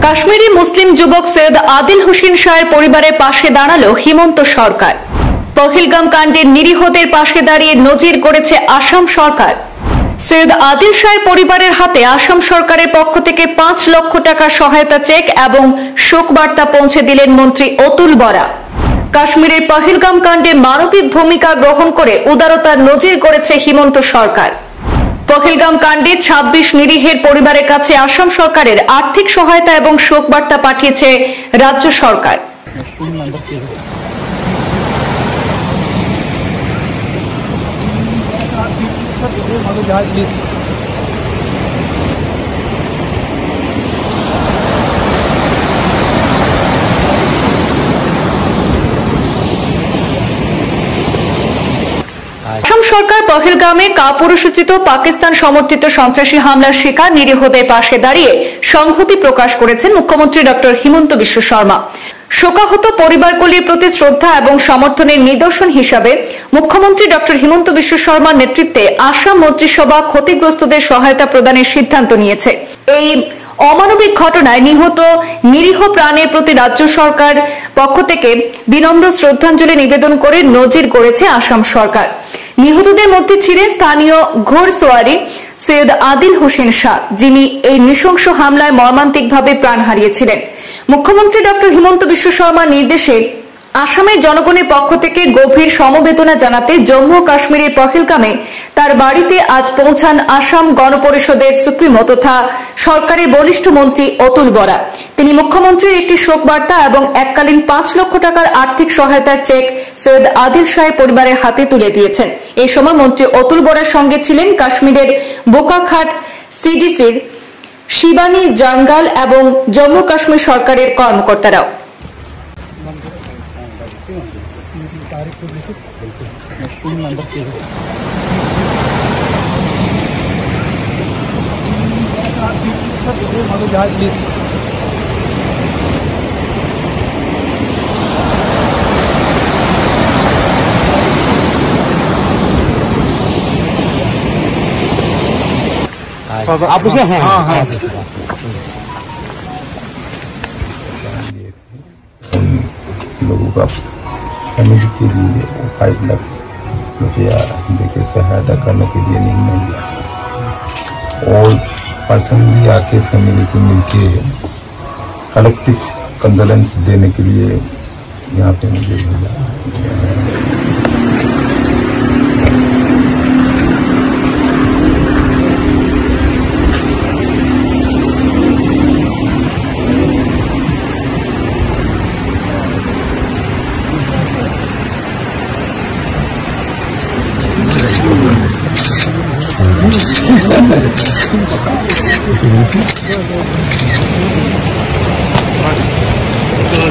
কাশ্মীরি মুসলিম যুবক সৈয়দ আদিল হোসেন শাহের পরিবারের পাশে দাঁড়ালো হিমন্ত সরকার। পহেলগাম কাণ্ডের নিরীহদের পাশে দাঁড়িয়ে নজির করেছে আসাম সরকার। সৈয়দ আদিল শাহের পরিবারের হাতে আসাম সরকারের পক্ষ থেকে 5 লক্ষ টাকা সহায়তা চেক এবং শোকবার্তা পৌঁছে দিলেন মন্ত্রী অতুল বরা। কাশ্মীরের পহেলগাম কাণ্ডে মানবিক ভূমিকা গ্রহণ করে উদারতার নজির করেছে হিমন্ত সরকার। পহেলগাম কাণ্ডে 26 নিরীহের পরিবারের কাছে আসাম সরকারের আর্থিক সহায়তা এবং শোকবার্তা পাঠিয়েছে রাজ্য সরকার। আসাম সরকার পহেলগামে কাপুরুষোচিত পাকিস্তান সমর্থিত সন্ত্রাসী হামলার শিকার নিরীহদের পাশে দাঁড়িয়ে সংহতি প্রকাশ করেছেন মুখ্যমন্ত্রী ডক্টর হিমন্ত বিশ্ব শর্মা। শোকাহত পরিবারগুলির প্রতি শ্রদ্ধা এবং সমর্থনের নিদর্শন হিসাবে মুখ্যমন্ত্রী ডক্টর হিমন্ত বিশ্ব শর্মার নেতৃত্বে আসাম মন্ত্রিসভা ক্ষতিগ্রস্তদের সহায়তা প্রদানের সিদ্ধান্ত নিয়েছে। এই অমানবিক ঘটনায় নিহত নিরীহ প্রাণের প্রতি রাজ্য সরকার পক্ষ থেকে বিনম্র শ্রদ্ধাঞ্জলি নিবেদন করে নজির গড়েছে আসাম সরকার। নিহতদের মধ্যে ছিলেন স্থানীয় ঘোড়সওয়ারি সৈয়দ আদিল হোসেন শাহ, যিনি এই নৃশংস হামলায় মর্মান্তিকভাবে প্রাণ হারিয়েছিলেন। মুখ্যমন্ত্রী ডক্টর হিমন্ত বিশ্ব শর্মার নির্দেশে আসামের জনগণের পক্ষ থেকে গভীর সমবেদনা জানাতে জম্মু ও কাশ্মীরের পহেলগামে তার বাড়িতে আজ পৌঁছান আসাম গণপরিষদের সুপ্রিমো তথা সরকারের বরিষ্ঠ মন্ত্রী অতুল বরা। তিনি মুখ্যমন্ত্রীর একটি শোকবার্তা এবং এককালীন 5 লক্ষ টাকার আর্থিক সহায়তার চেক সৈয়দ আদিল শাহের পরিবারের হাতে তুলে দিয়েছেন। এই সময় মন্ত্রী অতুল বরার সঙ্গে ছিলেন কাশ্মীরের বোকাখাট সিডিসির শিবানী জাঙ্গাল এবং জম্মু কাশ্মীর সরকারের কর্মকর্তারাও। आप उसमें हाँ लोगों का फैमिली के लिए 5 लाख रुपया देके सहायता करने के लिए निर्णय लिया और पर्सनली आके फैमिली को मिलके कलेक्टिव कंडोलेंस देने के लिए यहाँ पे मुझे भेजा। चलो